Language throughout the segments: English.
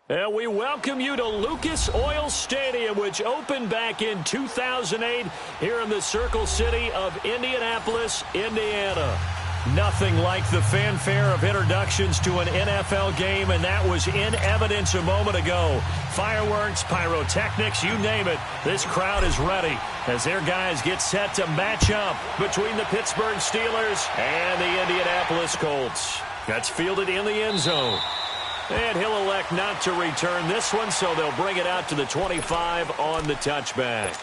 And we welcome you to Lucas Oil Stadium, which opened back in 2008 here in the Circle City of Indianapolis, Indiana. Nothing like the fanfare of introductions to an NFL game, and that was in evidence a moment ago. Fireworks, pyrotechnics, you name it. This crowd is ready as their guys get set to match up between the Pittsburgh Steelers and the Indianapolis Colts. That's fielded in the end zone. And he'll elect not to return this one, so they'll bring it out to the 25 on the touchback.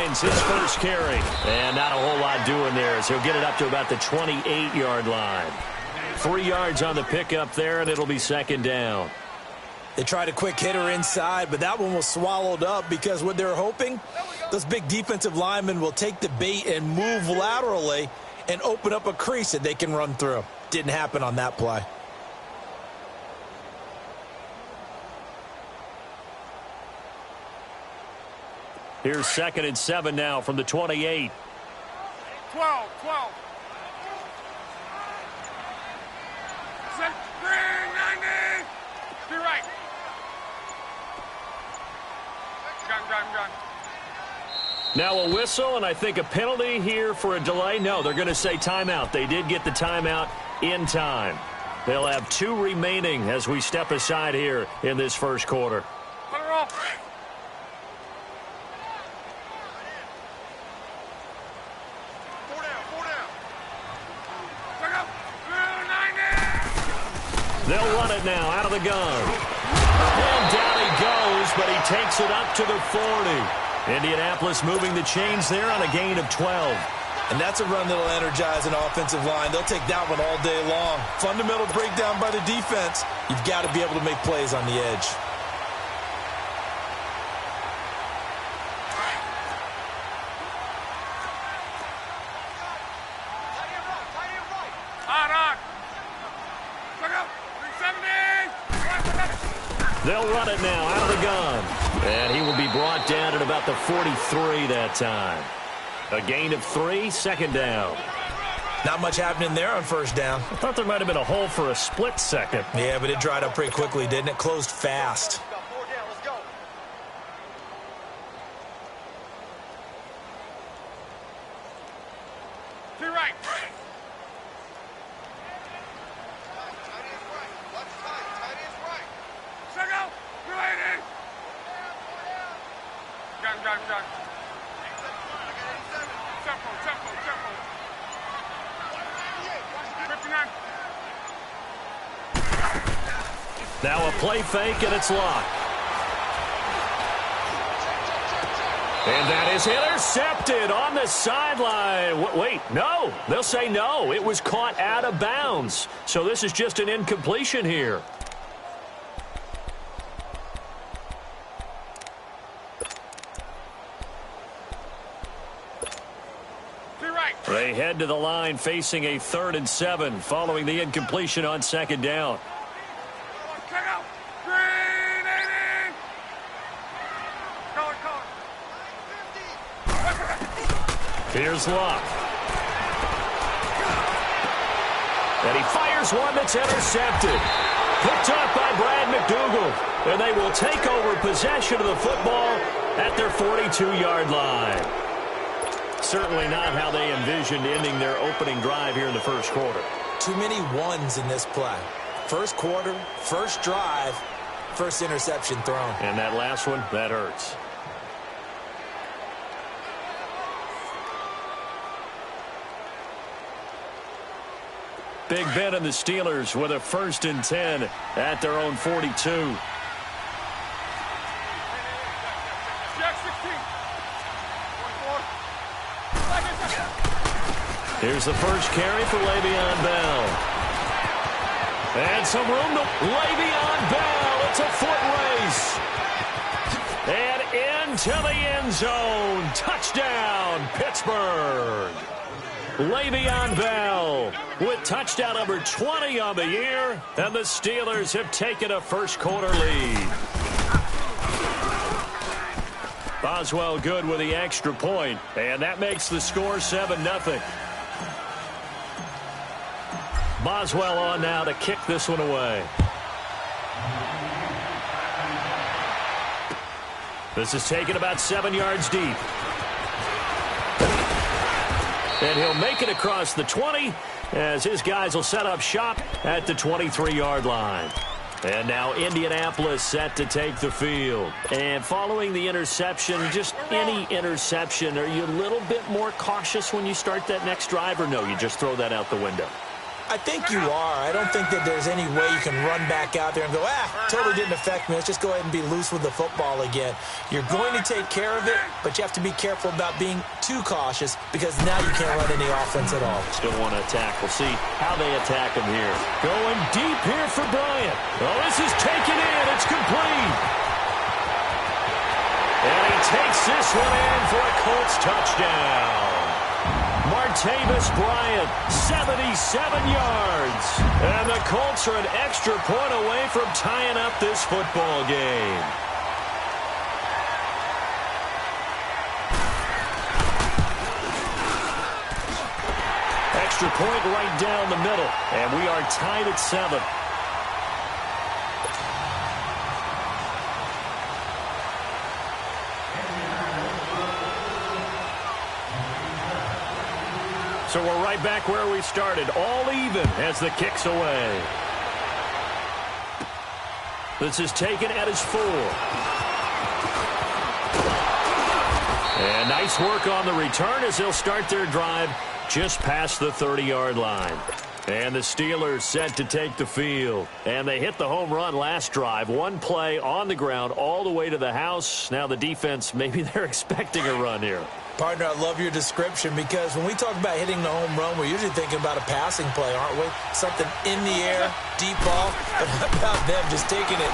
His first carry, and not a whole lot doing there as he'll get it up to about the 28-yard line. 3 yards on the pickup there, and it'll be second down. They tried a quick hitter inside, but that one was swallowed up because what they're hoping, those big defensive linemen will take the bait and move laterally and open up a crease that they can run through. Didn't happen on that play. Here's 2nd and 7 now from the 28. 12. Set, bring, 90. To right. Gun. Now a whistle, and I think a penalty here for a delay. No, they're going to say timeout. They did get the timeout in time. They'll have 2 remaining as we step aside here in this first quarter. Put her off. They'll run it now out of the gun. And down he goes, but he takes it up to the 40. Indianapolis moving the chains there on a gain of 12. And that's a run that'll energize an offensive line. They'll take that one all day long. Fundamental breakdown by the defense. You've got to be able to make plays on the edge. They'll run it now out of the gun. And he will be brought down at about the 43 that time. A gain of 3, second down. Not much happening there on first down. I thought there might have been a hole for a split second. Yeah, but it dried up pretty quickly, didn't it? Closed fast. To right. Gun. Tempo. 59. Now a play fake, and it's locked. And that is intercepted on the sideline. Wait, no. They'll say no. It was caught out of bounds. So this is just an incompletion here. They head to the line facing a 3rd and 7 following the incompletion on second down. Here's Luck. And he fires one that's intercepted. Picked up by Brad McDougal. And they will take over possession of the football at their 42-yard line. Certainly not how they envisioned ending their opening drive here in the first quarter. Too many ones in this play. First quarter, first drive, first interception thrown. And that last one, that hurts. Big Ben and the Steelers with a 1st and 10 at their own 42. Here's the first carry for Le'Veon Bell. And some room to Le'Veon Bell It's a foot race. And into the end zone. Touchdown, Pittsburgh. Le'Veon Bell with touchdown number 20 on the year. And the Steelers have taken a first-quarter lead. Boswell good with the extra point. And that makes the score 7-0. Boswell on now to kick this one away. This is taken about 7 yards deep. And he'll make it across the 20 as his guys will set up shop at the 23-yard line. And now Indianapolis set to take the field. And following the interception, just any interception, are you a little bit more cautious when you start that next drive, or no, you just throw that out the window? I think you are. I don't think that there's any way you can run back out there and go, totally didn't affect me. Let's just go ahead and be loose with the football again. You're going to take care of it, but you have to be careful about being too cautious because now you can't run any offense at all. Still want to attack. We'll see how they attack him here. Going deep here for Bryant. Oh, this is taken in. It's complete. And he takes this one in for a Colts touchdown. Martavis Bryant, 77 yards. And the Colts are an extra point away from tying up this football game. Extra point right down the middle. And we are tied at 7. So we're right back where we started, all even as the kick's away. This is taken at his 4. And nice work on the return as they'll start their drive just past the 30-yard line. And the Steelers set to take the field. And they hit the home run last drive. One play on the ground all the way to the house. Now the defense, maybe they're expecting a run here. Partner, I love your description because when we talk about hitting the home run, we're usually thinking about a passing play, aren't we? Something in the air, deep ball. But how about them just taking it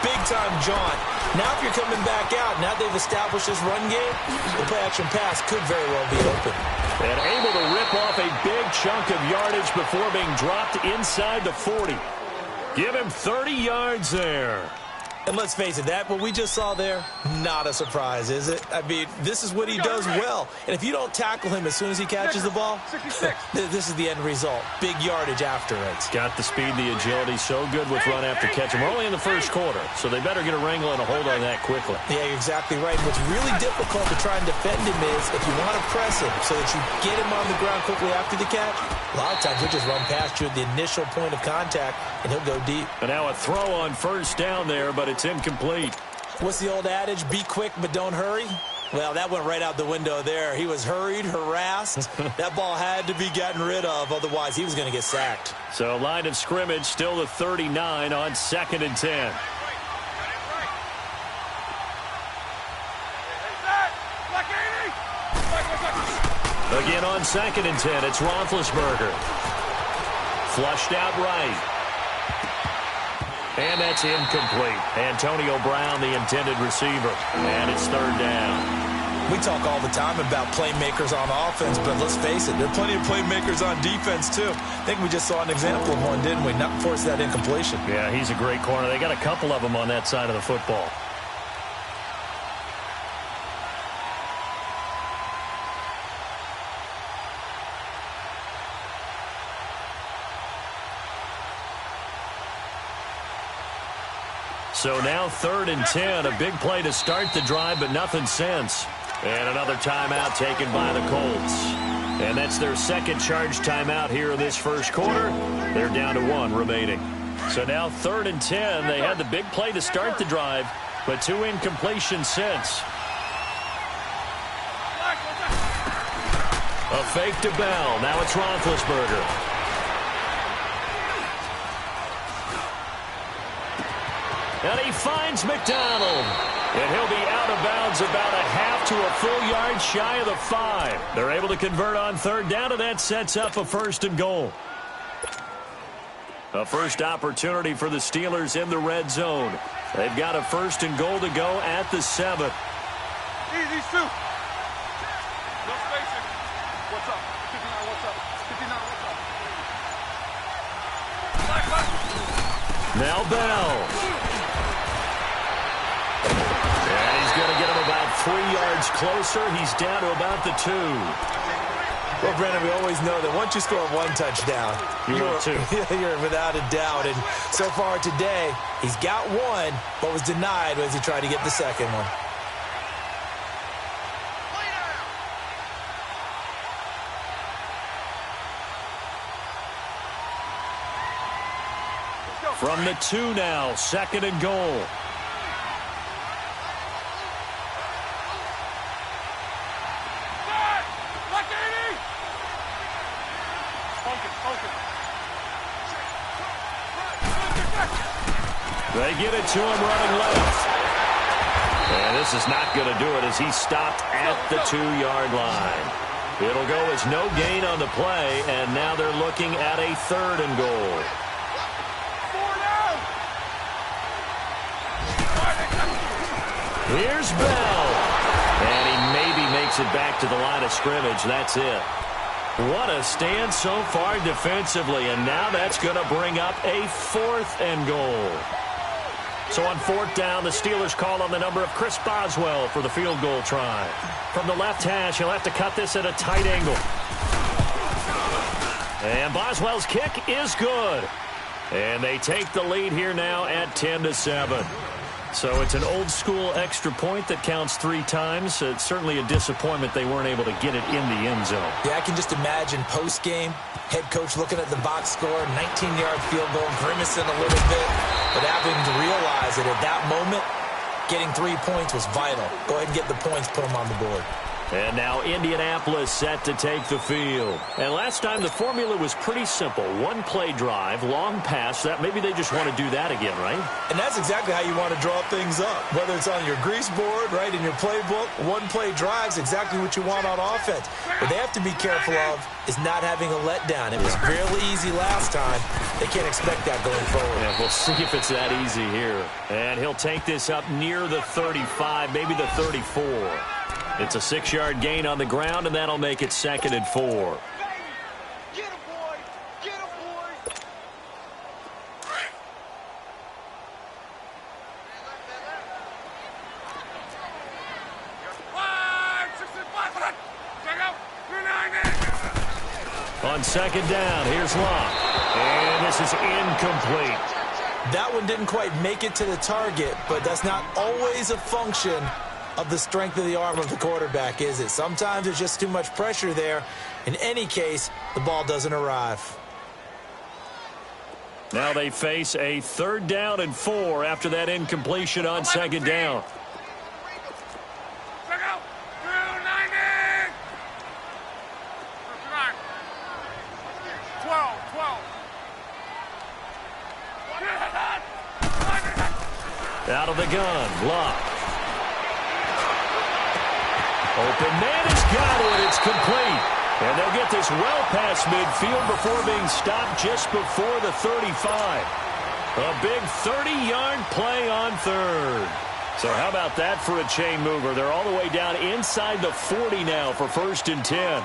big-time jaunt? Now if you're coming back out, now they've established this run game, the play-action pass could very well be open. And able to rip off a big chunk of yardage before being dropped inside the 40. Give him 30 yards there. And let's face it, that what we just saw there, not a surprise, is it? I mean, this is what he does well. And if you don't tackle him as soon as he catches the ball, this is the end result. Big yardage after it. Got the speed, the agility, so good with run after catch. And we're only in the first quarter, so they better get a wrangle and a hold on that quickly. Yeah, you're exactly right. What's really difficult to try and defend him is if you want to press him so that you get him on the ground quickly after the catch, a lot of times he'll just run past you at the initial point of contact, and he'll go deep. And now a throw on first down there, but it's incomplete. What's the old adage? Be quick, but don't hurry. Well, that went right out the window there. He was hurried, harassed. That ball had to be gotten rid of. Otherwise, he was going to get sacked. So line of scrimmage still the 39 on 2nd and 10. Again on 2nd and 10, it's Roethlisberger. Flushed out right. And that's incomplete. Antonio Brown, the intended receiver. And it's 3rd down. We talk all the time about playmakers on offense, but let's face it, there are plenty of playmakers on defense, too. I think we just saw an example of one, didn't we? Not force that incompletion. Yeah, he's a great corner. They got a couple of them on that side of the football. So now 3rd and 10, a big play to start the drive, but nothing since. And another timeout taken by the Colts. And that's their second charge timeout here in this first quarter. They're down to 1 remaining. So now 3rd and 10, they had the big play to start the drive, but 2 incompletions since. A fake to Bell. Now it's Roethlisberger. And he finds McDonald. And he'll be out of bounds about a half to a full yard shy of the 5. They're able to convert on 3rd down, and that sets up a 1st and goal. A first opportunity for the Steelers in the red zone. They've got a 1st and goal to go at the 7. Easy, Sue. No spacing. What's up? 59, what's up? 59, what's up? Now Bell. And he's going to get him about 3 yards closer. He's down to about the 2. Well, Brandon, we always know that once you score 1 touchdown, you're without a doubt. And so far today, he's got 1, but was denied as he tried to get the second one. From the 2 now, 2nd and goal. They get it to him running left. And this is not going to do it as he stopped at the 2-yard line. It'll go as no gain on the play, and now they're looking at a 3rd and goal. Here's Bell. And he maybe makes it back to the line of scrimmage. That's it. What a stand so far defensively, and now that's going to bring up a 4th and goal. So on 4th down, the Steelers call on the number of Chris Boswell for the field goal try. From the left hash, he'll have to cut this at a tight angle. And Boswell's kick is good. And they take the lead here now at 10-7. So it's an old-school extra point that counts 3 times. It's certainly a disappointment they weren't able to get it in the end zone. Yeah, I can just imagine post-game, head coach looking at the box score, 19-yard field goal, grimacing a little bit, but having to realize that at that moment, getting 3 points was vital. Go ahead and get the points, put them on the board. And now Indianapolis set to take the field. And last time the formula was pretty simple. 1-play drive, long pass. That maybe they just want to do that again, right? And that's exactly how you want to draw things up. Whether it's on your grease board, right, in your playbook, 1-play drives exactly what you want on offense. What they have to be careful of is not having a letdown. It was fairly easy last time. They can't expect that going forward. Yeah, we'll see if it's that easy here. And he'll take this up near the 35, maybe the 34. It's a 6-yard gain on the ground, and that'll make it 2nd and 4. Get him, boy! Get him, boy! On 2nd down, here's Locke. And this is incomplete. That one didn't quite make it to the target, but that's not always a function of the strength of the arm of the quarterback, is it? Sometimes there's just too much pressure there. In any case, the ball doesn't arrive. Now they face a 3rd down and 4 after that incompletion on 2nd down. Check out! 290! 12. Out of the gun, Locke. Open man has got it. It's complete. And they'll get this well past midfield before being stopped just before the 35. A big 30-yard play on 3rd. So how about that for a chain mover? They're all the way down inside the 40 now for 1st and 10.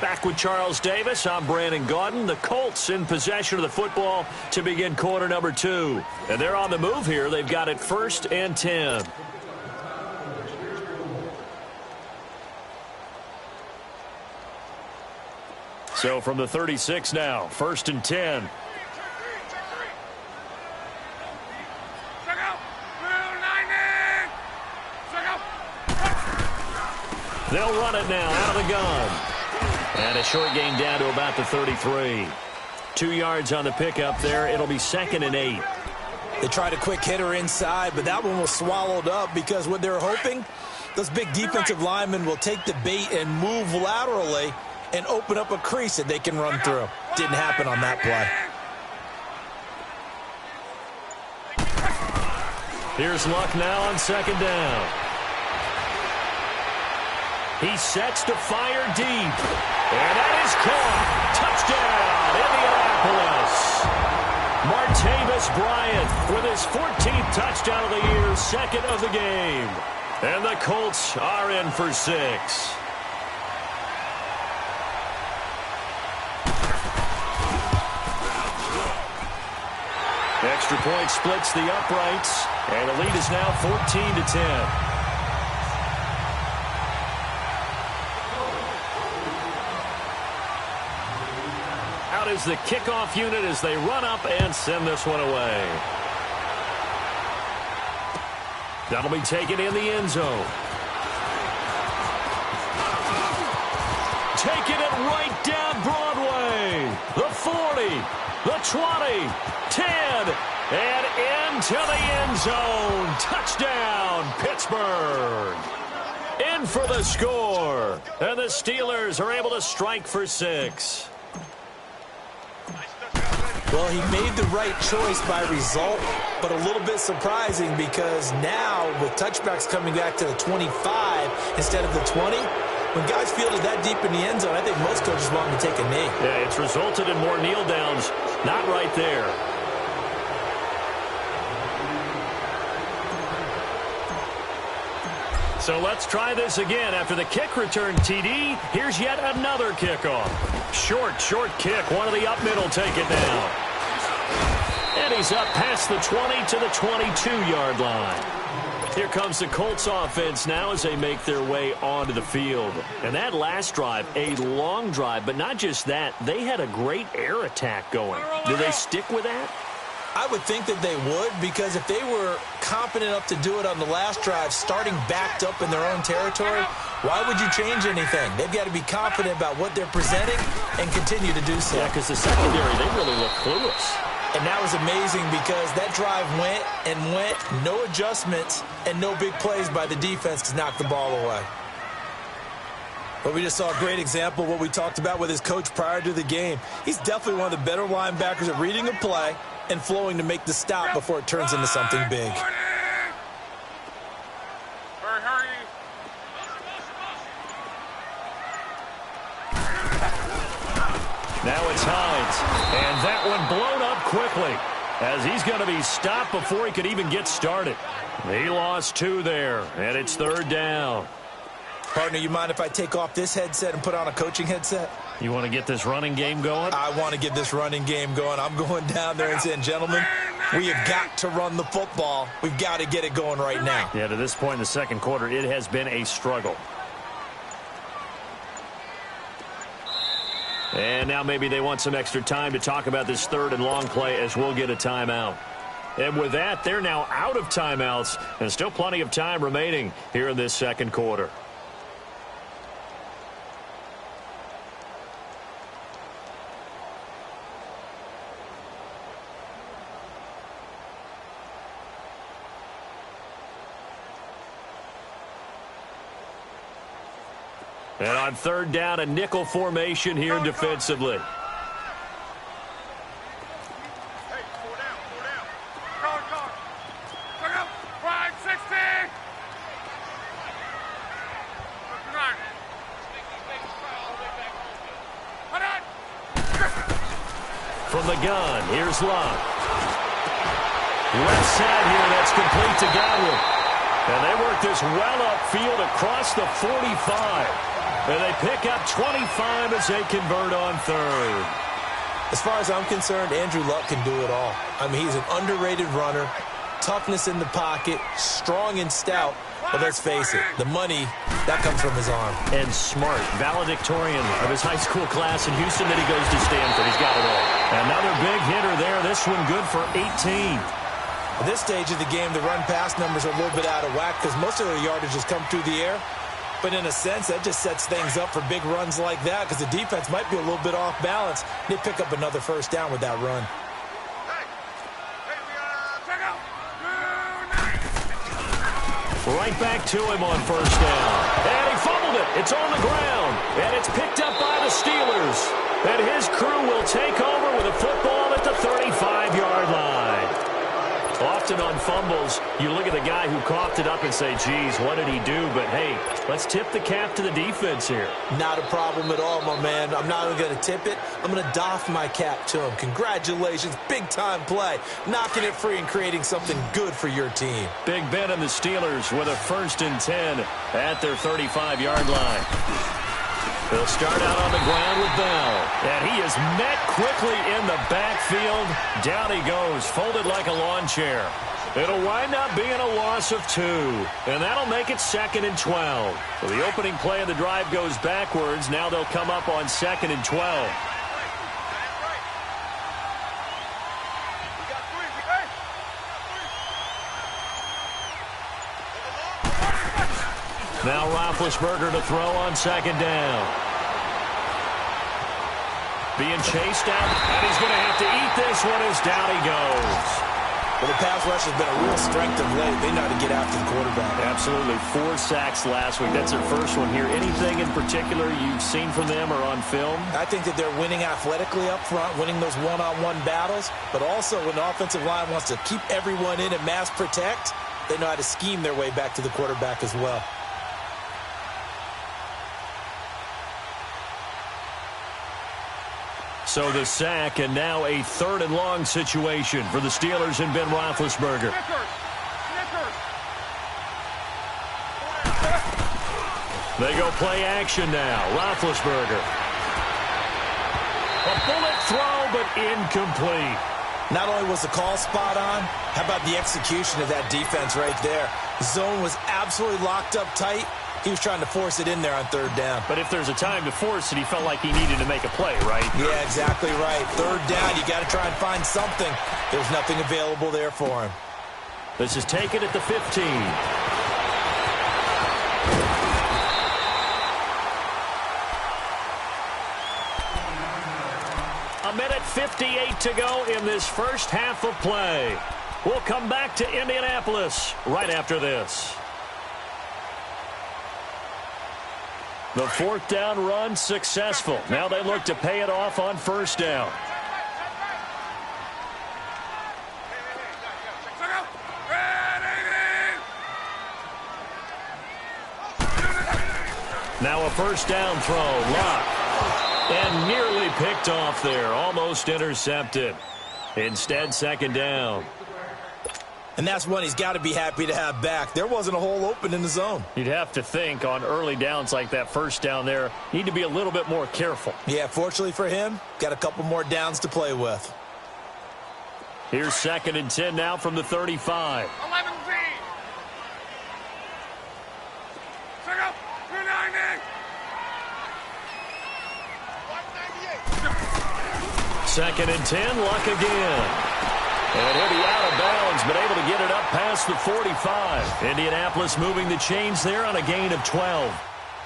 Back with Charles Davis, I'm Brandon Gaudin. The Colts in possession of the football to begin quarter number 2. And they're on the move here. They've got it 1st and 10. So from the 36 now, 1st and 10. They'll run it now out of the gun. And a short gain down to about the 33. 2 yards on the pickup there. It'll be 2nd and 8. They tried a quick hitter inside, but that one was swallowed up because what they're hoping, those big defensive linemen will take the bait and move laterally and open up a crease that they can run through. Didn't happen on that play. Here's Luck now on 2nd down. He sets to fire deep. And that is caught. Touchdown, Indianapolis. Martavis Bryant with his 14th touchdown of the year, second of the game. And the Colts are in for 6. Extra point splits the uprights, and the lead is now 14-10. Out is the kickoff unit as they run up and send this one away. That'll be taken in the end zone. Taking it right down Broadway. The 40, the 20, 10, and into the end zone. Touchdown, Pittsburgh. In for the score. And the Steelers are able to strike for 6. Well, he made the right choice by result, but a little bit surprising because now with touchbacks coming back to the 25 instead of the 20, when guys fielded that deep in the end zone, I think most coaches want him to take a knee. Yeah, it's resulted in more kneel downs. Not right there. So let's try this again. After the kick return TD, here's yet another kickoff. Short kick. One of the up middle take it down. And he's up past the 20 to the 22-yard line. Here comes the Colts offense now as they make their way onto the field. And that last drive, a long drive, but not just that. They had a great air attack going. Do they stick with that? I would think that they would, because if they were competent enough to do it on the last drive, starting backed up in their own territory, why would you change anything? They've got to be confident about what they're presenting and continue to do so. Yeah, because the secondary, they really look clueless. And that was amazing because that drive went and went, no adjustments and no big plays by the defense to knock the ball away. But we just saw a great example of what we talked about with his coach prior to the game. He's definitely one of the better linebackers at reading a play and flowing to make the stop before it turns into something big. Now it's Hines, and that one blown up quickly as he's going to be stopped before he could even get started. He lost 2 there, and it's 3rd down. Partner, you mind if I take off this headset and put on a coaching headset? You want to get this running game going? I want to get this running game going. I'm going down there and saying, gentlemen, we have got to run the football. We've got to get it going right now. Yeah, to this point in the second quarter, it has been a struggle. And now maybe they want some extra time to talk about this 3rd and long play as we'll get a timeout. And with that, they're now out of timeouts and still plenty of time remaining here in this second quarter. And on 3rd down, a nickel formation here defensively. Hey, 4 down, 4 down. Guard. Check out. 560. From the gun, here's Love. Left side here, that's complete to Godwin. And they work this well upfield across the 45. And they pick up 25 as they convert on 3rd. As far as I'm concerned, Andrew Luck can do it all. I mean, he's an underrated runner, toughness in the pocket, strong and stout. But let's face it, the money, that comes from his arm. And smart, valedictorian of his high school class in Houston, then he goes to Stanford. He's got it all. Another big hitter there. This one good for 18. At this stage of the game, the run-pass numbers are a little bit out of whack because most of their yardage has come through the air. But in a sense, that just sets things up for big runs like that because the defense might be a little bit off balance. They pick up another 1st down with that run. Right back to him on 1st down. And he fumbled it. It's on the ground. And it's picked up by the Steelers. And his crew will take over with a football at the 35-yard line. Off often on fumbles, you look at the guy who coughed it up and say, geez, what did he do? But, hey, let's tip the cap to the defense here. Not a problem at all, my man. I'm not even going to tip it. I'm going to doff my cap to him. Congratulations. Big-time play. Knocking it free and creating something good for your team. Big Ben and the Steelers with a 1st and 10 at their 35-yard line. They'll start out on the ground with Bell. And he is met quickly in the backfield. Down he goes, folded like a lawn chair. It'll wind up being a loss of 2. And that'll make it 2nd and 12. So the opening play of the drive goes backwards. Now they'll come up on 2nd and 12. Now Roethlisberger to throw on 2nd down. Being chased out, and he's going to have to eat this one as down he goes. Well, the pass rush has been a real strength of late. They know how to get after the quarterback. Absolutely. 4 sacks last week. That's their first one here. Anything in particular you've seen from them or on film? I think that they're winning athletically up front, winning those one-on-one battles, but also when the offensive line wants to keep everyone in and mass protect, they know how to scheme their way back to the quarterback as well. So the sack, and now a 3rd and long situation for the Steelers and Ben Roethlisberger. They go play action now. Roethlisberger. A bullet throw, but incomplete. Not only was the call spot on, how about the execution of that defense right there? The zone was absolutely locked up tight. He was trying to force it in there on 3rd down. But if there's a time to force it, he felt like he needed to make a play, right? Yeah, exactly right. 3rd down, you got to try and find something. There's nothing available there for him. This is taken at the 15. A minute 58 to go in this first half of play. We'll come back to Indianapolis right after this. The 4th down run successful. Now they look to pay it off on 1st down. Now a 1st down throw. Lock. And nearly picked off there. Almost intercepted. Instead, 2nd down. And that's one he's got to be happy to have back. There wasn't a hole open in the zone. You'd have to think on early downs like that 1st down there, need to be a little bit more careful. Yeah, fortunately for him, got a couple more downs to play with. Here's 2nd and 10 now from the 35. 11Z. Check out. 290. 2nd and 10, Luck again. And he'll be out of bounds, but able to get it up past the 45. Indianapolis moving the chains there on a gain of 12.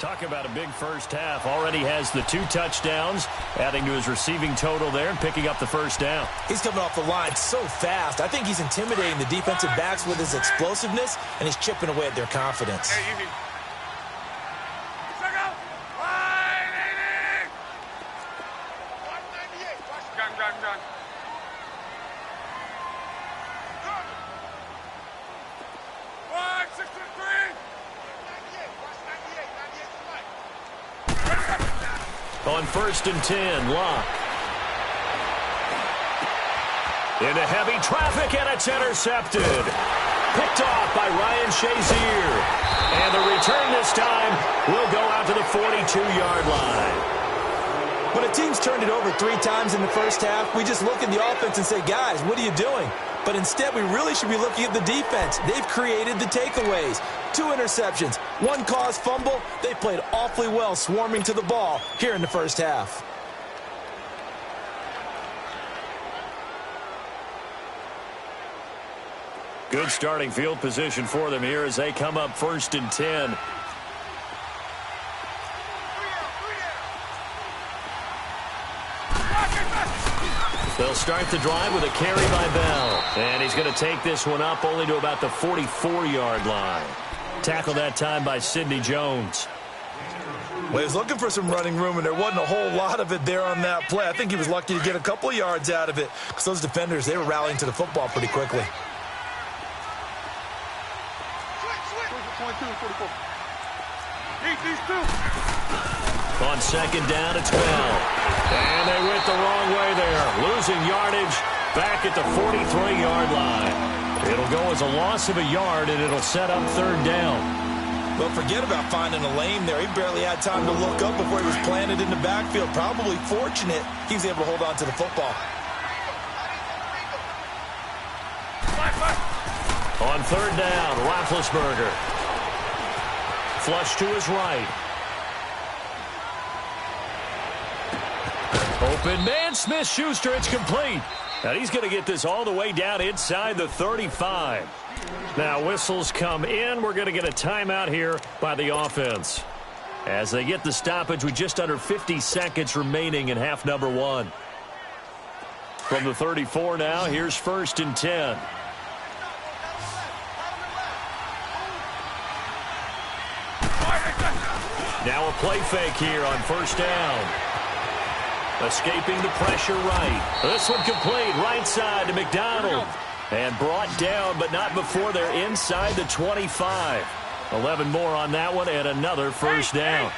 Talk about a big first half. Already has the 2 touchdowns, adding to his receiving total there and picking up the 1st down. He's coming off the line so fast. I think he's intimidating the defensive backs with his explosiveness, and he's chipping away at their confidence. Hey, easy. Check out. 180. 198. Gun. 163. On 1st and 10, Locke. Into heavy traffic, and it's intercepted. Picked off by Ryan Shazier. And the return this time will go out to the 42-yard line. When a team's turned it over 3 times in the first half, we just look at the offense and say, guys, what are you doing? But instead, we really should be looking at the defense. They've created the takeaways. 2 interceptions, 1 caused fumble. They played awfully well swarming to the ball here in the first half. Good starting field position for them here as they come up 1st and 10. They'll start the drive with a carry by Bell. And he's going to take this one up only to about the 44-yard line. Tackled that time by Sidney Jones. Well, he was looking for some running room, and there wasn't a whole lot of it there on that play. I think he was lucky to get a couple of yards out of it because those defenders, they were rallying to the football pretty quickly. 44. These two. On second down, it's Bell. And they went the wrong way there. Losing yardage back at the 43-yard line. It'll go as a loss of a yard, and it'll set up third down. Well, forget about finding a lane there. He barely had time to look up before he was planted in the backfield. Probably fortunate he was able to hold on to the football. On third down, Roethlisberger. Flush to his right. Open man, Smith-Schuster, it's complete. And he's going to get this all the way down inside the 35. Now whistles come in. We're going to get a timeout here by the offense. As they get the stoppage with just under 50 seconds remaining in half number one. From the 34 now, here's first and 10. Now a play fake here on first down. Escaping the pressure right. This one complete right side to McDonald. And brought down, but not before they're inside the 25. 11 more on that one and another first down.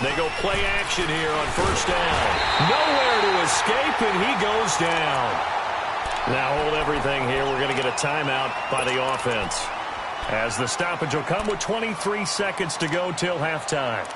They go play action here on first down. Nowhere to escape, and he goes down. Now hold everything here. We're going to get a timeout by the offense. As the stoppage will come with 23 seconds to go till halftime.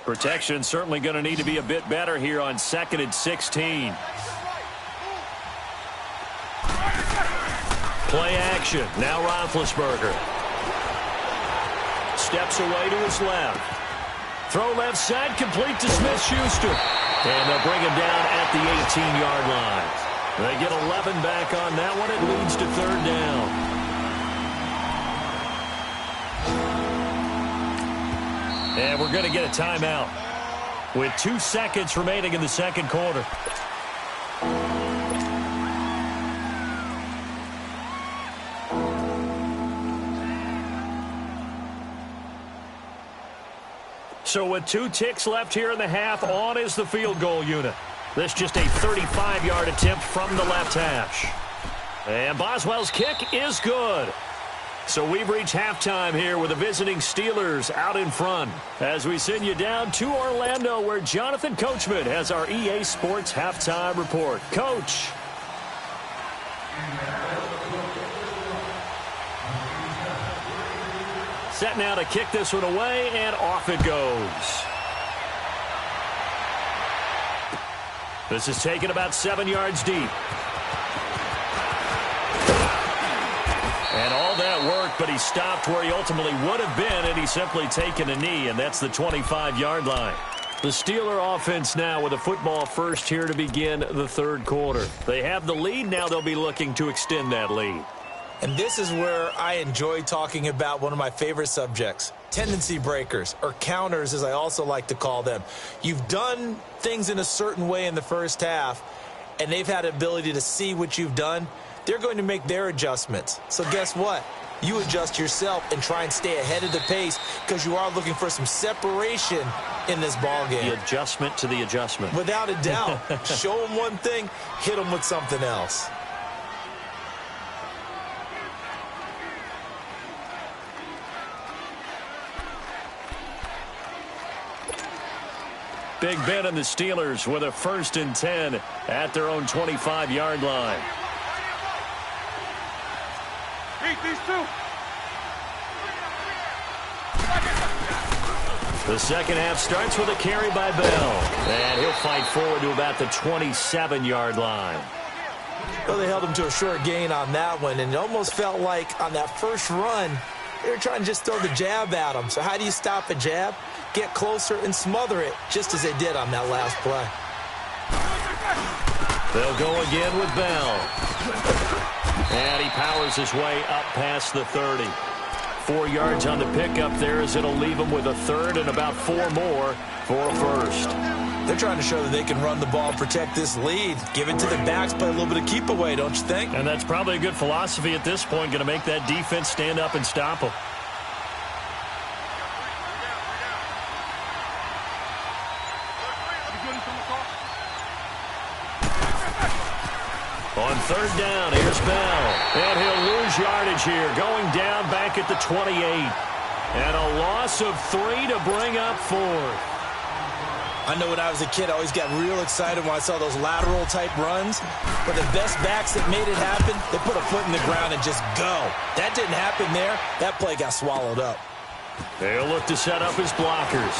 Protection certainly going to need to be a bit better here on 2nd and 16. Play action. Now Roethlisberger. Steps away to his left. Throw left side, complete to Smith-Schuster. And they'll bring him down at the 18-yard line. They get 11 back on that one. It leads to third down. And we're going to get a timeout with 2 seconds remaining in the second quarter. So with 2 ticks left here in the half, on is the field goal unit. This just a 35-yard attempt from the left hash. And Boswell's kick is good. So we've reached halftime here with the visiting Steelers out in front. As we send you down to Orlando, where Jonathan Coachman has our EA Sports halftime report. Coach. Set now to kick this one away, and off it goes. This is taken about 7 yards deep. And all that worked, but he stopped where he ultimately would have been, and he's simply taken a knee, and that's the 25-yard line. The Steeler offense now with a football first here to begin the third quarter. They have the lead. Now they'll be looking to extend that lead. And this is where I enjoy talking about one of my favorite subjects, tendency breakers, or counters as I also like to call them. You've done things in a certain way in the first half, and they've had the ability to see what you've done. They're going to make their adjustments. So guess what? You adjust yourself and try and stay ahead of the pace because you are looking for some separation in this ball game. The adjustment to the adjustment. Without a doubt. Show them one thing, hit them with something else. Big Ben and the Steelers with a 1st and 10 at their own 25-yard line. These two. The second half starts with a carry by Bell. And he'll fight forward to about the 27-yard line. Well, they held him to a short gain on that one, and it almost felt like on that first run, they were trying to just throw the jab at him. So how do you stop a jab? Get closer and smother it, just as they did on that last play. They'll go again with Bell. And he powers his way up past the 30. 4 yards on the pickup there as it'll leave him with a third and about 4 more for a first. They're trying to show that they can run the ball, protect this lead, give it to the backs, play a little bit of keep away, don't you think? And that's probably a good philosophy at this point, going to make that defense stand up and stop them. On third down, here's Bell. And he'll lose yardage here, going down back at the 28. And a loss of 3 to bring up 4. I know when I was a kid, I always got real excited when I saw those lateral-type runs. But the best backs that made it happen, they put a foot in the ground and just go. That didn't happen there. That play got swallowed up. They'll look to set up his blockers.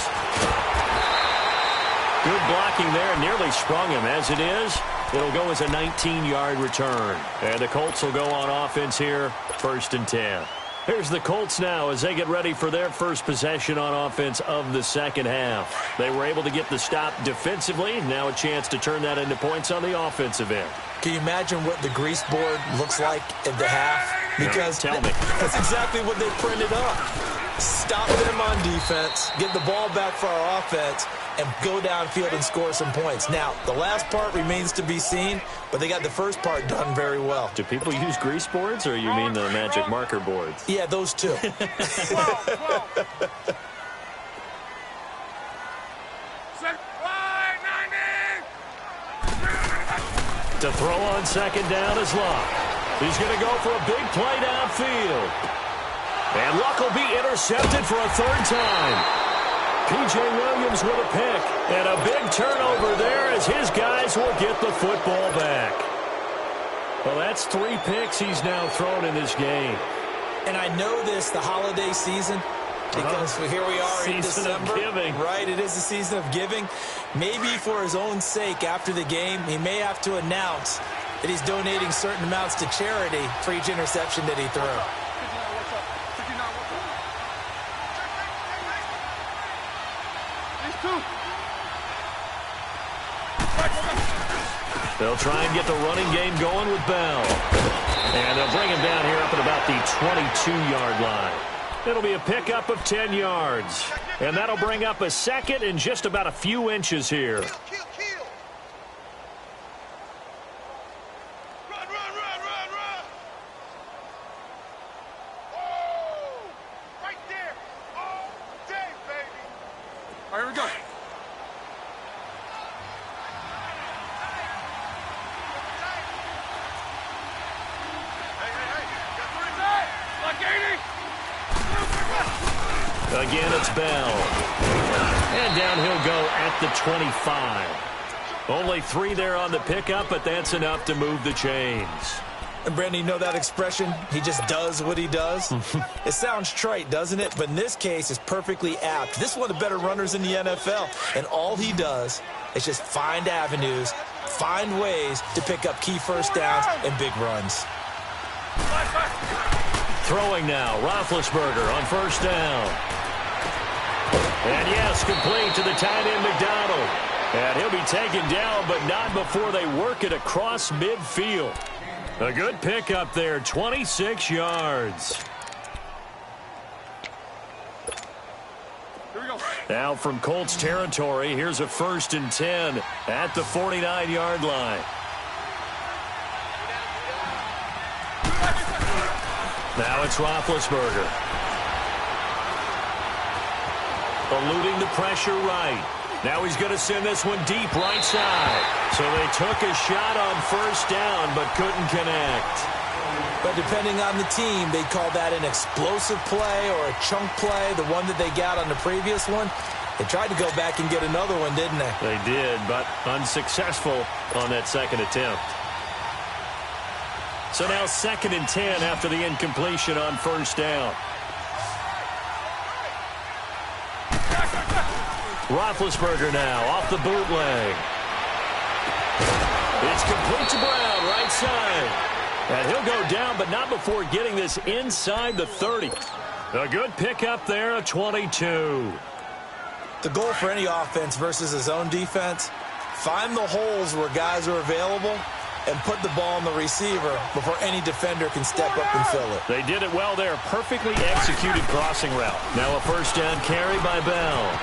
Good blocking there, nearly sprung him. As it is, it'll go as a 19-yard return. And the Colts will go on offense here, 1st and 10. Here's the Colts now as they get ready for their first possession on offense of the second half. They were able to get the stop defensively. Now a chance to turn that into points on the offensive end. Can you imagine what the grease board looks like at the half? Because tell me. That's exactly what they printed up. Stop them on defense, get the ball back for our offense, and go downfield and score some points. Now, the last part remains to be seen, but they got the first part done very well. Do people use grease boards, or you mean the magic marker boards? Yeah, those two. To throw on second down is Luck. He's going to go for a big play downfield. And Luck will be intercepted for a 3rd time. P.J. Williams with a pick. And a big turnover there as his guys will get the football back. Well, that's 3 picks he's now thrown in this game. And I know this, the holiday season, because here we are in December. Season of giving. Right, it is the season of giving. Maybe for his own sake after the game, he may have to announce that he's donating certain amounts to charity for each interception that he threw. They'll try and get the running game going with Bell. And they'll bring him down here up at about the 22-yard line. It'll be a pickup of 10 yards. And that'll bring up a 2nd and just about a few inches here. Again, it's Bell. And down he'll go at the 25. Only 3 there on the pickup, but that's enough to move the chains. And, Brandon, you know that expression? He just does what he does? It sounds trite, doesn't it? But in this case, it's perfectly apt. This is one of the better runners in the NFL. And all he does is just find avenues, find ways to pick up key first downs and big runs. Throwing now, Roethlisberger on 1st down. And yes, complete to the tight end, McDonald. And he'll be taken down, but not before they work it across midfield. A good pickup there, 26 yards. Here we go. Now from Colts territory, here's a 1st and 10 at the 49-yard line. Now it's Roethlisberger. Eluding the pressure right. Now he's going to send this one deep right side. So they took a shot on 1st down but couldn't connect. But depending on the team, they'd call that an explosive play or a chunk play, the one that they got on the previous one. They tried to go back and get another one, didn't they? They did, but unsuccessful on that 2nd attempt. So now 2nd and 10 after the incompletion on 1st down. Roethlisberger now off the bootleg. It's complete to Brown, right side. And he'll go down, but not before getting this inside the 30. A good pickup there, a 22. The goal for any offense versus his own defense, find the holes where guys are available and put the ball on the receiver before any defender can step up and fill it. They did it well there. Perfectly executed crossing route. Now a 1st down carry by Bell.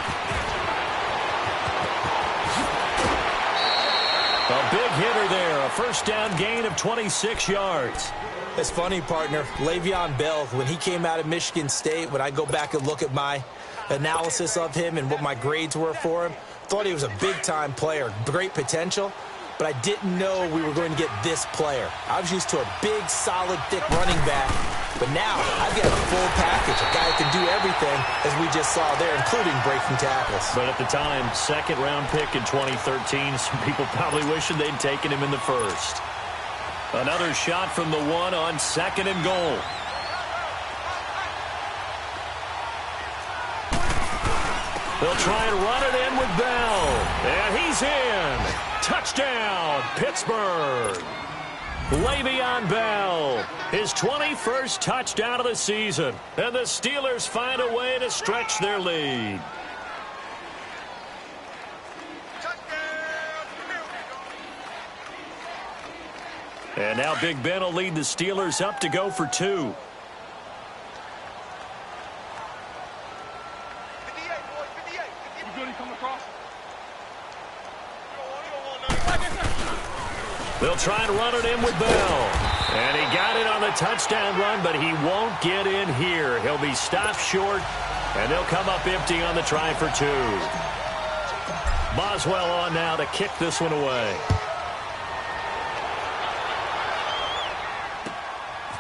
first down gain of 26 yards. It's funny, partner. Le'Veon Bell, when he came out of Michigan State, when I go back and look at my analysis of him and what my grades were for him, thought he was a big-time player, great potential, but I didn't know we were going to get this player. I was used to a big, solid, thick running back, but now I've got a full package, a guy that can do everything, as we just saw there, including breaking tackles. But at the time, second-round pick in 2013, some people probably wishing they'd taken him in the first. Another shot from the one on second and goal. They'll try and run it in with Bell. And he's in. Touchdown, Pittsburgh. Le'Veon Bell, his 21st touchdown of the season. And the Steelers find a way to stretch their lead. And now Big Ben will lead the Steelers up to go for two. They'll try and run it in with Bell. And he got it on the touchdown run, but he won't get in here. He'll be stopped short, and they'll come up empty on the try for two. Boswell on now to kick this one away.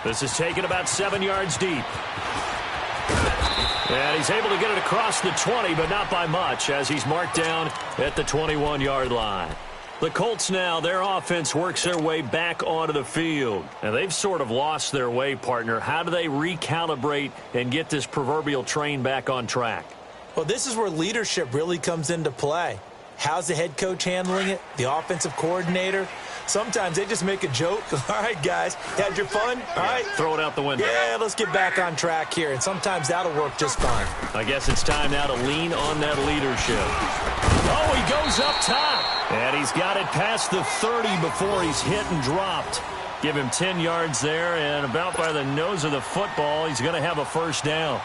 This is taken about 7 yards deep. And he's able to get it across the 20, but not by much, as he's marked down at the 21-yard line. The Colts now, their offense works their way back onto the field. And they've sort of lost their way, partner. How do they recalibrate and get this proverbial train back on track? Well, this is where leadership really comes into play. How's the head coach handling it? The offensive coordinator? Sometimes they just make a joke. All right, guys, had your fun? All right. Throw it out the window. Yeah, let's get back on track here. And sometimes that'll work just fine. I guess it's time now to lean on that leadership. Oh, he goes up top. And he's got it past the 30 before he's hit and dropped. Give him 10 yards there, and about by the nose of the football, he's going to have a first down.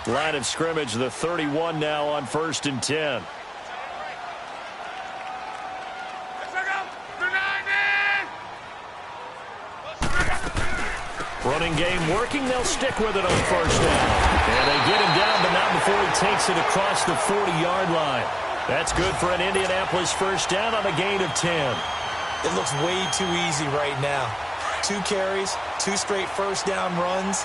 Line of scrimmage, the 31 now on 1st and 10. Running game working. They'll stick with it on first down. And they get him down, but not before he takes it across the 40-yard line. That's good for an Indianapolis first down on a gain of 10. It looks way too easy right now. 2 carries, 2 straight first down runs.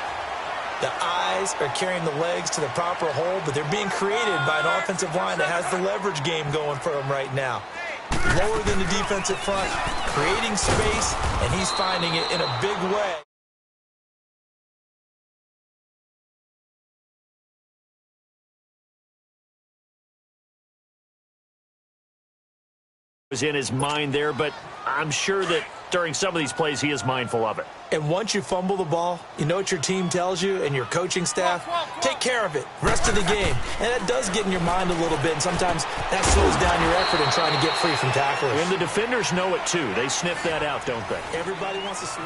The eyes are carrying the legs to the proper hole, but they're being created by an offensive line that has the leverage game going for them right now. Lower than the defensive front, creating space, and he's finding it in a big way. Was in his mind there, but I'm sure that during some of these plays he is mindful of it. And once you fumble the ball, you know what your team tells you and your coaching staff? Take care of it, rest of the game. And that does get in your mind a little bit, and sometimes that slows down your effort in trying to get free from tacklers. And the defenders know it too. They sniff that out, don't they? Everybody wants to swing.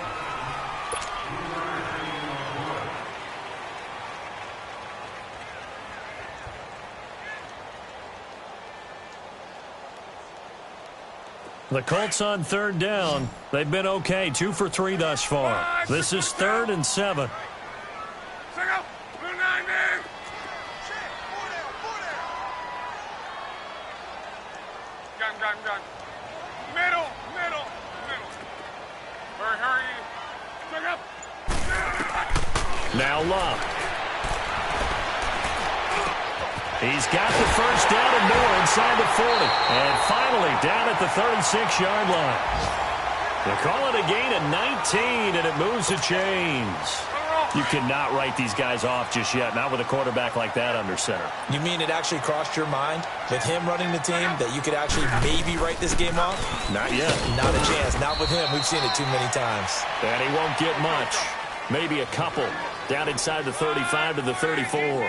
The Colts on 3rd down. They've been okay, 2 for 3 thus far. This is 3rd and 7. Now Love. He's got the first down and more inside the 40. And finally down at the 36-yard line. They call it a gain of 19, and it moves the chains. You cannot write these guys off just yet, not with a quarterback like that under center. You mean it actually crossed your mind with him running the team that you could actually maybe write this game off? Not yet. Not a chance. Not with him. We've seen it too many times. And he won't get much. Maybe a couple. Down inside the 35 to the 34.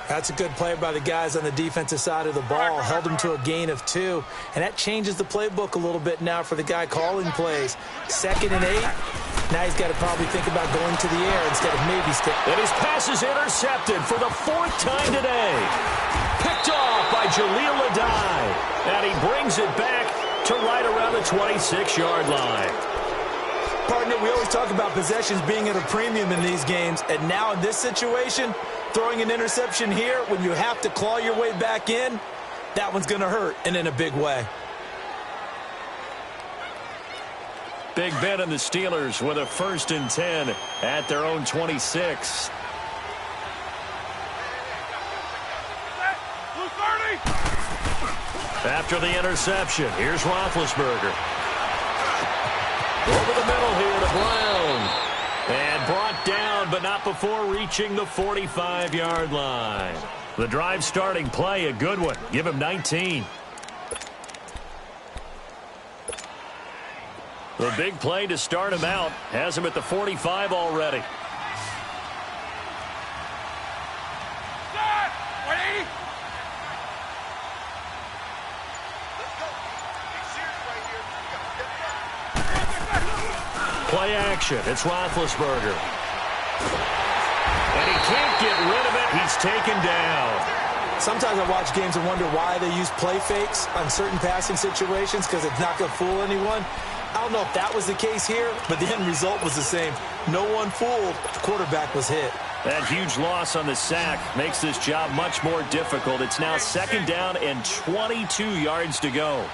That's a good play by the guys on the defensive side of the ball. Held them to a gain of 2. And that changes the playbook a little bit now for the guy calling plays. 2nd and 8. Now he's got to probably think about going to the air instead of maybe stick. And his pass is intercepted for the 4th time today. Picked off by Jaleel Adai. And he brings it back to right around the 26-yard line. Partner, we always talk about possessions being at a premium in these games. And now in this situation, throwing an interception here when you have to claw your way back in, that one's going to hurt, and in a big way. Big Ben and the Steelers with a 1st and 10 at their own 26. After the interception, here's Roethlisberger. Over the middle here to Brown. And brought down, but not before reaching the 45-yard line. The drive starting play, a good one. Give him 19. The big play to start him out has him at the 45 already. Play action. It's Roethlisberger. And he can't get rid of it. He's taken down. Sometimes I watch games and wonder why they use play fakes on certain passing situations because it's not going to fool anyone. I don't know if that was the case here, but the end result was the same. No one fooled. The quarterback was hit. That huge loss on the sack makes this job much more difficult. It's now 2nd down and 22 yards to go.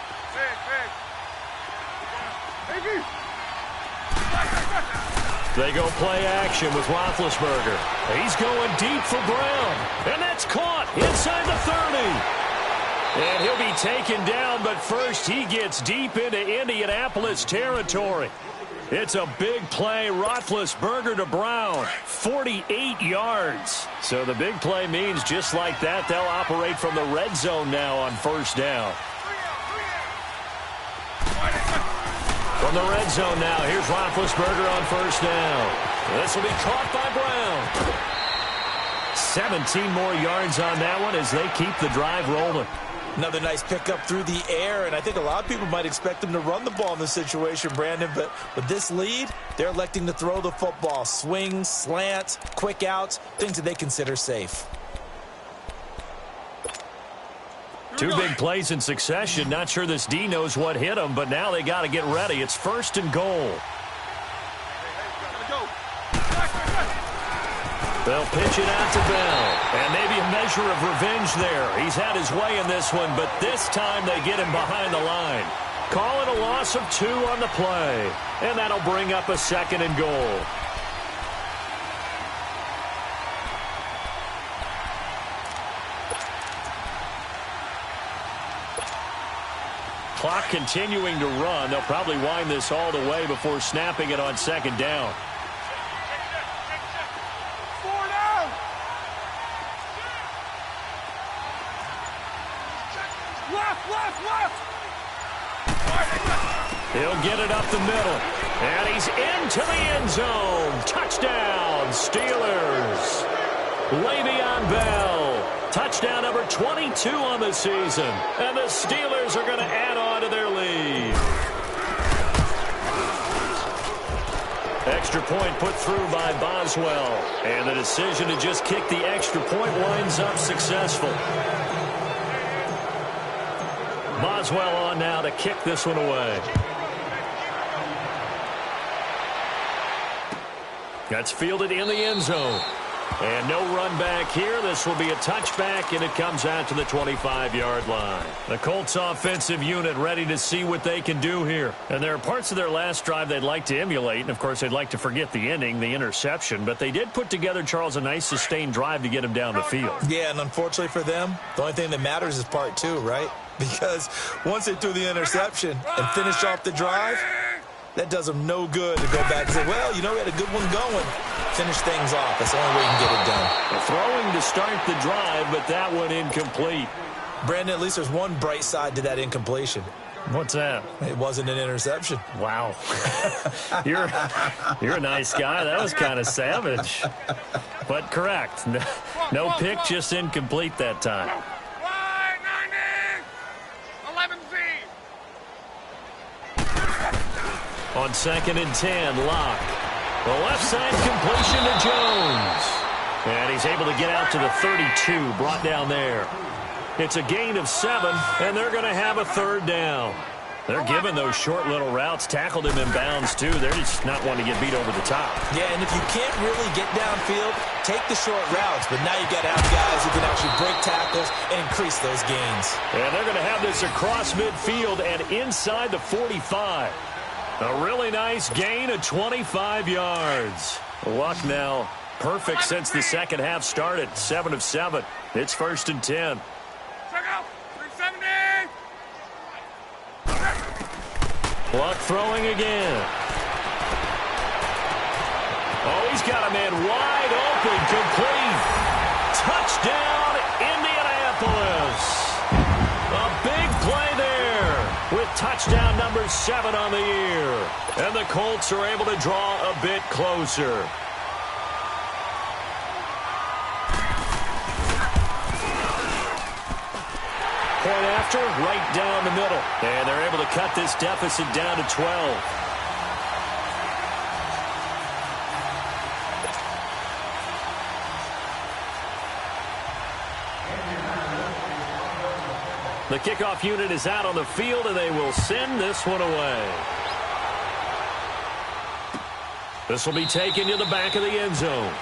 They go play action with Roethlisberger. He's going deep for Brown. And that's caught inside the 30. And he'll be taken down, but first he gets deep into Indianapolis territory. It's a big play. Roethlisberger to Brown. 48 yards. So the big play means just like that, they'll operate from the red zone now on 1st down. From the red zone now, here's Roethlisberger on 1st down. This will be caught by Brown. 17 more yards on that one as they keep the drive rolling. Another nice pickup through the air, and I think a lot of people might expect them to run the ball in this situation, Brandon, but with this lead, they're electing to throw the football. Swings, slants, quick outs, things that they consider safe. 2 big plays in succession. Not sure this D knows what hit him, but now they got to get ready. It's 1st and goal. They'll pitch it out to Bell. And maybe a measure of revenge there. He's had his way in this one, but this time they get him behind the line. Call it a loss of 2 on the play. And that'll bring up a 2nd and goal. Clock continuing to run. They'll probably wind this all the way before snapping it on 2nd down. 4 down. Left. He'll get it up the middle. And he's into the end zone. Touchdown, Steelers. Le'Veon Bell. Touchdown number 22 on the season. And the Steelers are going to add on to their lead. Extra point put through by Boswell. And the decision to just kick the extra point winds up successful. Boswell on now to kick this one away. That's fielded in the end zone. And no run back here. This will be a touchback, and it comes out to the 25-yard line. The Colts offensive unit ready to see what they can do here. And there are parts of their last drive they'd like to emulate, and, of course, they'd like to forget the ending, the interception. But they did put together, Charles, a nice sustained drive to get him down the field. Yeah, and unfortunately for them, the only thing that matters is part 2, right? Because once they threw the interception and finished off the drive, that does them no good to go back and say, well, you know, we had a good one going. Finish things off. That's the only way you can get it done. Throwing to start the drive, but that one incomplete. Brandon, at least there's one bright side to that incompletion. What's that? It wasn't an interception. Wow. You're a nice guy. That was kind of savage. But correct. No pick, just incomplete that time. 11's. On 2nd and 10, Locke. The left side completion to Jones. And he's able to get out to the 32, brought down there. It's a gain of 7, and they're going to have a 3rd down. They're giving those short little routes. Tackled him in bounds, too. They're just not wanting to get beat over the top. Yeah, and if you can't really get downfield, take the short routes. But now you've got to have guys who can actually break tackles and increase those gains. And they're going to have this across midfield and inside the 45. A really nice gain of 25 yards. Luck now perfect since the second half started. 7 of 7. It's 1st and 10. Check out. 370. Luck throwing again. Oh, he's got a man wide open, complete. Touchdown, Indianapolis. A big play there with touchdown number 7 on the year. And the Colts are able to draw a bit closer. Point after, right down the middle. And they're able to cut this deficit down to 12. The kickoff unit is out on the field, and they will send this one away. This will be taken to the back of the end zone.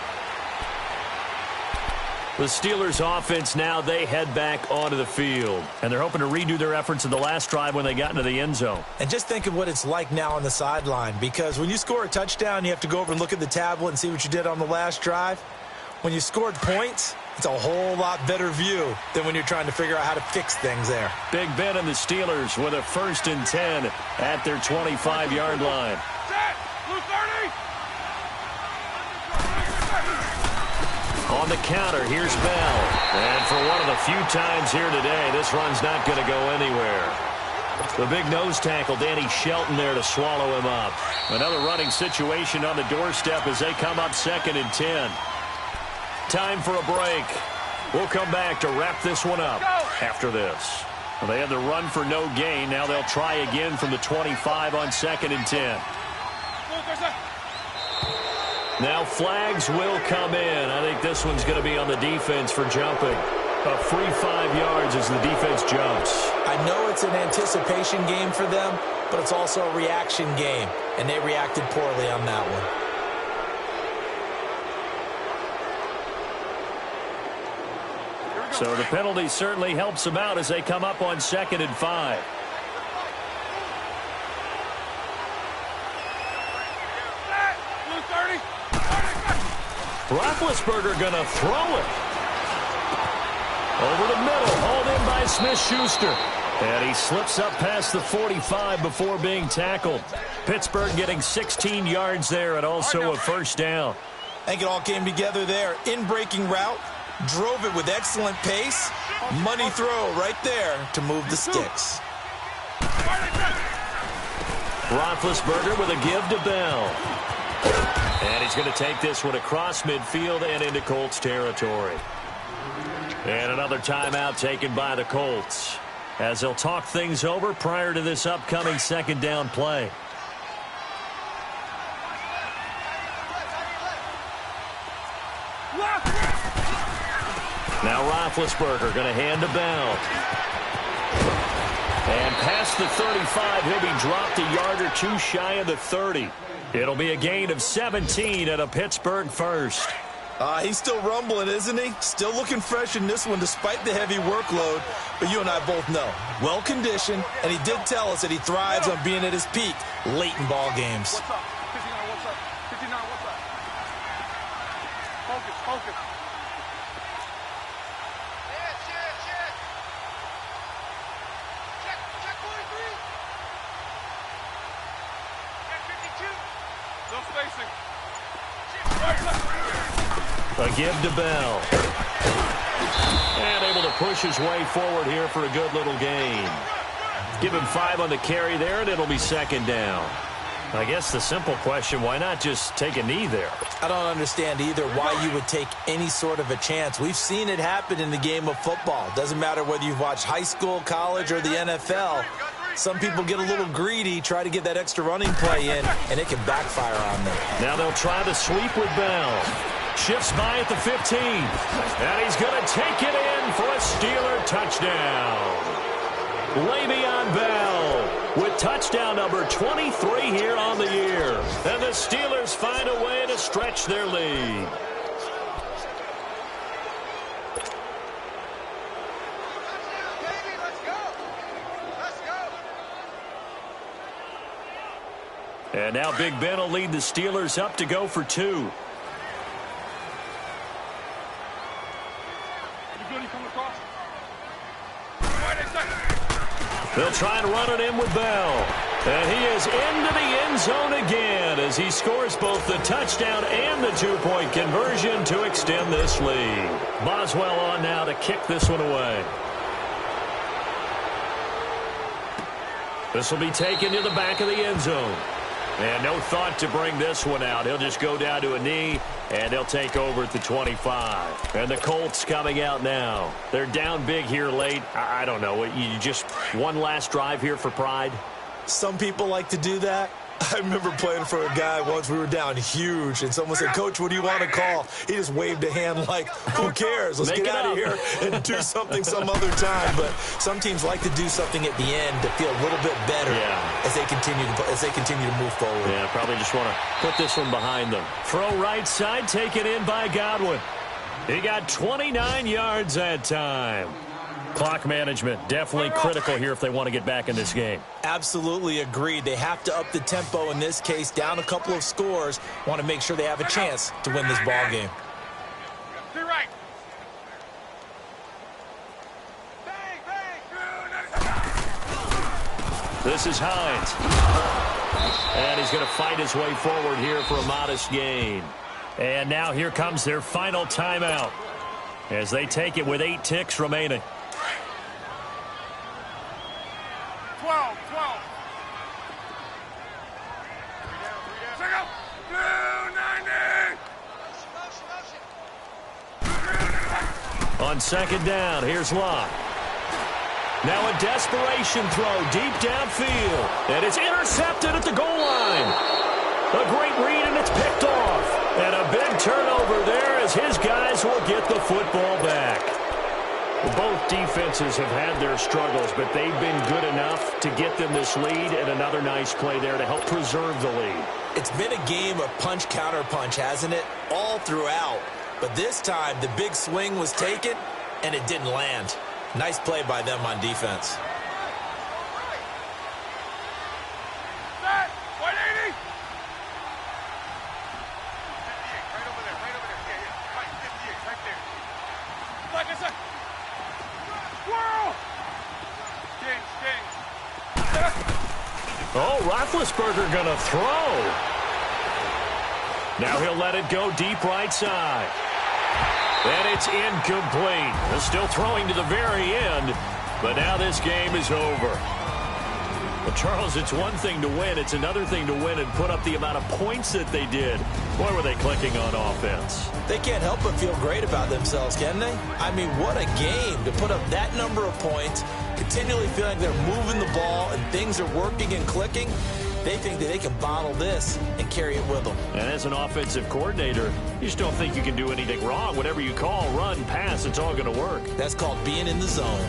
The Steelers offense now, they head back onto the field. And they're hoping to redo their efforts in the last drive when they got into the end zone. And just think of what it's like now on the sideline. Because when you score a touchdown, you have to go over and look at the tablet and see what you did on the last drive. When you scored points, it's a whole lot better view than when you're trying to figure out how to fix things there. Big Ben and the Steelers with a 1st and 10 at their 25-yard line. Set. Blue 30. On the counter, here's Bell. And for one of the few times here today, this run's not going to go anywhere. The big nose tackle, Danny Shelton, there to swallow him up. Another running situation on the doorstep as they come up 2nd and 10. Time for a break. We'll come back to wrap this one up after this. Well, they had the run for no gain. Now they'll try again from the 25 on 2nd and 10. Now flags will come in. I think this one's going to be on the defense for jumping. A free 5 yards as the defense jumps. I know it's an anticipation game for them, but it's also a reaction game, and they reacted poorly on that one. So the penalty certainly helps them out as they come up on 2nd and 5. Roethlisberger going to throw it. Over the middle, hauled in by Smith-Schuster. And he slips up past the 45 before being tackled. Pittsburgh getting 16 yards there and also a 1st down. I think it all came together there. In-breaking route, drove it with excellent pace. Money throw right there to move the sticks. Roethlisberger with a give to Bell. And he's going to take this one across midfield and into Colts territory. And another timeout taken by the Colts as they'll talk things over prior to this upcoming 2nd down play. Now Roethlisberger going to hand to Bell. And past the 35, he'll be dropped a yard or two shy of the 30. It'll be a gain of 17 and a Pittsburgh 1st. He's still rumbling, isn't he? Still looking fresh in this one despite the heavy workload. But you and I both know, well-conditioned, and he did tell us that he thrives on being at his peak late in ball games. What's up? 59, what's up? 59, what's up? Focus, focus. A give to Bell. And able to push his way forward here for a good little gain. Give him 5 on the carry there, and it'll be 2nd down. I guess the simple question, why not just take a knee there? I don't understand either why you would take any sort of a chance. We've seen it happen in the game of football. Doesn't matter whether you've watched high school, college, or the NFL. Some people get a little greedy, try to get that extra running play in, and it can backfire on them. Now they'll try the sweep with Bell. Shifts by at the 15. And he's going to take it in for a Steeler touchdown. Le'Veon Bell with touchdown number 23 here on the year. And the Steelers find a way to stretch their lead. And now Big Ben will lead the Steelers up to go for 2. They'll try and run it in with Bell. And he is into the end zone again as he scores both the touchdown and the 2-point conversion to extend this lead. Boswell on now to kick this one away. This will be taken to the back of the end zone. And no thought to bring this one out. He'll just go down to a knee, and they'll take over at the 25. And the Colts coming out now. They're down big here late. I don't know. You just one last drive here for pride? Some people like to do that. I remember playing for a guy once. We were down huge, and someone said, "Coach, what do you want to call?" He just waved a hand like, "Who cares? Let's get out of here and do something some other time." But some teams like to do something at the end to feel a little bit better as they continue to move forward. Yeah, probably just want to put this one behind them. Throw right side, taken in by Godwin. He got 29 yards that time. Clock management definitely critical here if they want to get back in this game. Absolutely agreed. They have to up the tempo in this case, down a couple of scores. Want to make sure they have a chance to win this ball game. This is Hines. And he's going to fight his way forward here for a modest gain. And now here comes their final timeout as they take it with 8 ticks remaining. 12. On second down, here's Locke. Now a desperation throw deep downfield. And it's intercepted at the goal line. A great read, and it's picked off. And a big turnover there as his guys will get the football back. Both defenses have had their struggles, but they've been good enough to get them this lead, and another nice play there to help preserve the lead. It's been a game of punch-counter-punch, hasn't it? All throughout. But this time, the big swing was taken, and it didn't land. Nice play by them on defense. Oh, Roethlisberger going to throw. Now he'll let it go deep right side. And it's incomplete. They're still throwing to the very end, but now this game is over. Well, Charles, it's one thing to win. It's another thing to win and put up the amount of points that they did. Boy, were they clicking on offense. They can't help but feel great about themselves, can they? I mean, what a game to put up that number of points, continually feeling they're moving the ball and things are working and clicking. They think that they can bottle this and carry it with them. And as an offensive coordinator, you just don't think you can do anything wrong. Whatever you call, run, pass, it's all going to work. That's called being in the zone.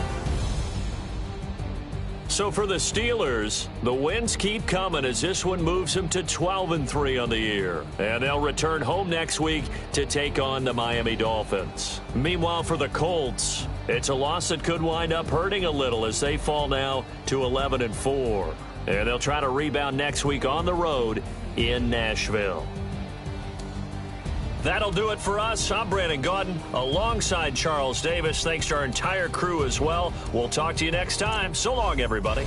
So for the Steelers, the wins keep coming as this one moves them to 12-3 on the year. And they'll return home next week to take on the Miami Dolphins. Meanwhile, for the Colts, it's a loss that could wind up hurting a little as they fall now to 11-4. And they'll try to rebound next week on the road in Nashville. That'll do it for us. I'm Brandon Gaudin alongside Charles Davis. Thanks to our entire crew as well. We'll talk to you next time. So long, everybody.